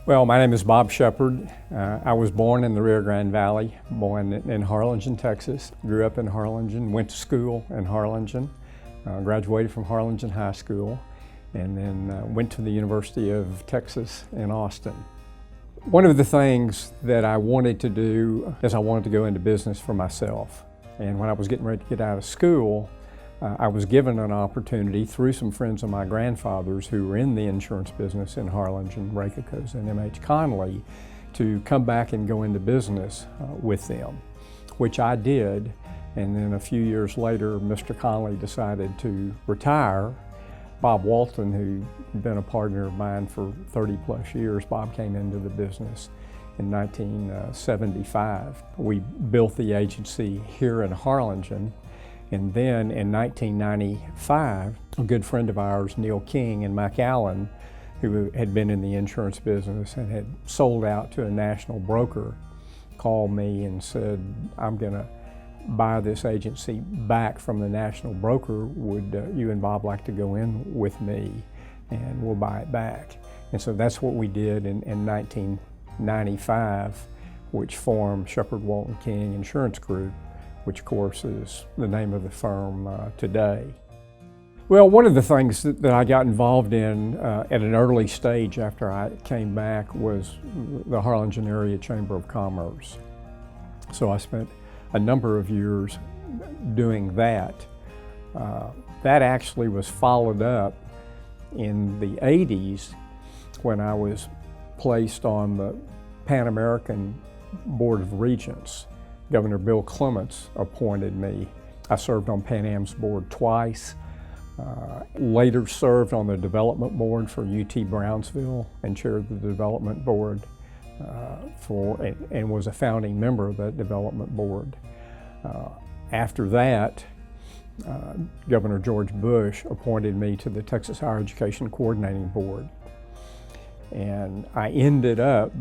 Well, my name is Bob Shepard. I was born in the Rio Grande Valley, born in Harlingen, Texas. Grew up in Harlingen, went to school in Harlingen, graduated from Harlingen High School, and then went to the University of Texas in Austin. One of the things that I wanted to do is I wanted to go into business for myself. And when I was getting ready to get out of school, I was given an opportunity through some friends of my grandfather's who were in the insurance business in Harlingen, Rakekos, and M.H. Conley to come back and go into business with them, which I did. And then a few years later, Mr. Conley decided to retire. Bob Walton, who'd been a partner of mine for 30 plus years, Bob came into the business in 1975. We built the agency here in Harlingen. And then in 1995, a good friend of ours, Neil King and Mike Allen, who had been in the insurance business and had sold out to a national broker, called me and said, I'm going to buy this agency back from the national broker. Would you and Bob like to go in with me and we'll buy it back? And so that's what we did in 1995, which formed Shepard Walton King Insurance Group, which of course is the name of the firm today. Well, one of the things that I got involved in at an early stage after I came back was the Harlingen Area Chamber of Commerce. So I spent a number of years doing that. That actually was followed up in the 80s when I was placed on the Pan American Board of Regents. Governor Bill Clements appointed me. I served on Pan Am's board twice. Later served on the development board for UT Brownsville and chaired the development board and was a founding member of that development board. After that, Governor George Bush appointed me to the Texas Higher Education Coordinating Board. And I ended up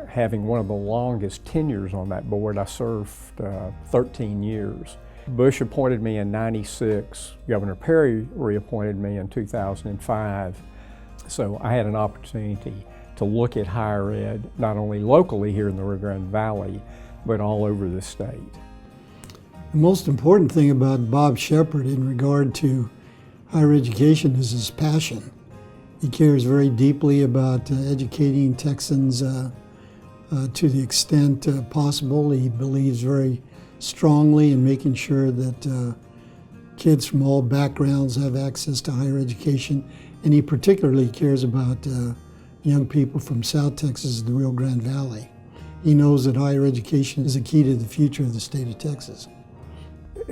having one of the longest tenures on that board. I served 13 years. Bush appointed me in '96. Governor Perry reappointed me in 2005. So I had an opportunity to look at higher ed, not only locally here in the Rio Grande Valley, but all over the state. The most important thing about Bob Shepard in regard to higher education is his passion. He cares very deeply about educating Texans to the extent possible. He believes very strongly in making sure that kids from all backgrounds have access to higher education, and he particularly cares about young people from South Texas and the Rio Grande Valley. He knows that higher education is a key to the future of the state of Texas.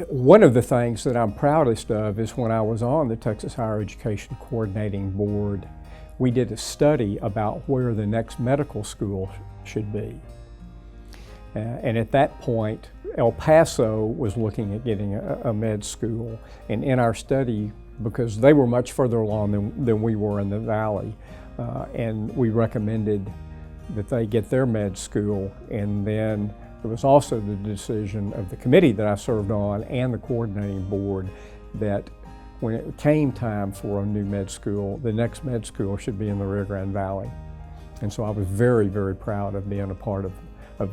One of the things that I'm proudest of is when I was on the Texas Higher Education Coordinating Board, we did a study about where the next medical school should be. And at that point, El Paso was looking at getting a med school. And in our study, because they were much further along than we were in the valley, and we recommended that they get their med school. And then there was also the decision of the committee that I served on and the coordinating board that when it came time for a new med school, the next med school should be in the Rio Grande Valley. And so I was very, very proud of being a part of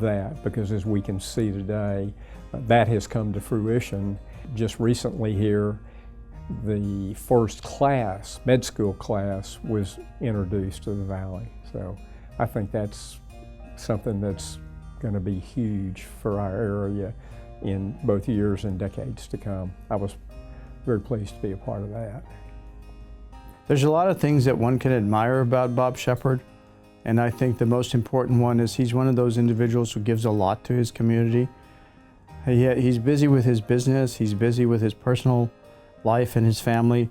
that, because as we can see today, that has come to fruition. Just recently here, the first class, med school class, was introduced to the Valley. So I think that's something that's going to be huge for our area in both years and decades to come. I was very pleased to be a part of that. There's a lot of things that one can admire about Bob Shepard, and I think the most important one is he's one of those individuals who gives a lot to his community. He's busy with his business, he's busy with his personal life and his family,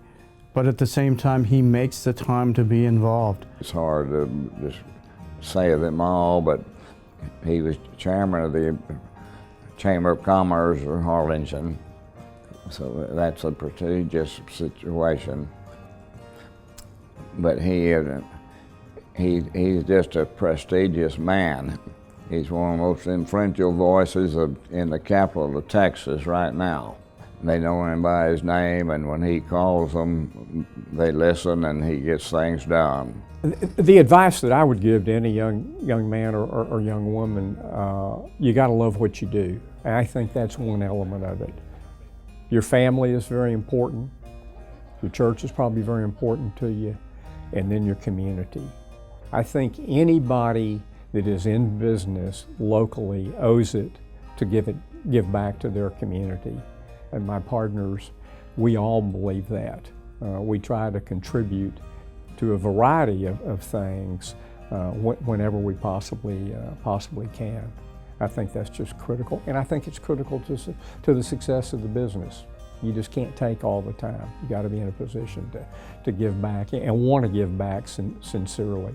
but at the same time he makes the time to be involved. It's hard to just say them all, but he was chairman of the Chamber of Commerce of Harlingen, so that's a prestigious situation. But he's just a prestigious man. He's one of the most influential voices in the capital of Texas right now. They know him by his name, and when he calls them, they listen and he gets things done. The advice that I would give to any young man or young woman, you got to love what you do. And I think that's one element of it. Your family is very important. Your church is probably very important to you, and then your community. I think anybody that is in business locally owes it to give back to their community. And my partners, we all believe that. We try to contribute to a variety of things whenever we possibly can. I think that's just critical, and I think it's critical to the success of the business. You just can't take all the time. You got to be in a position to give back and want to give back sincerely.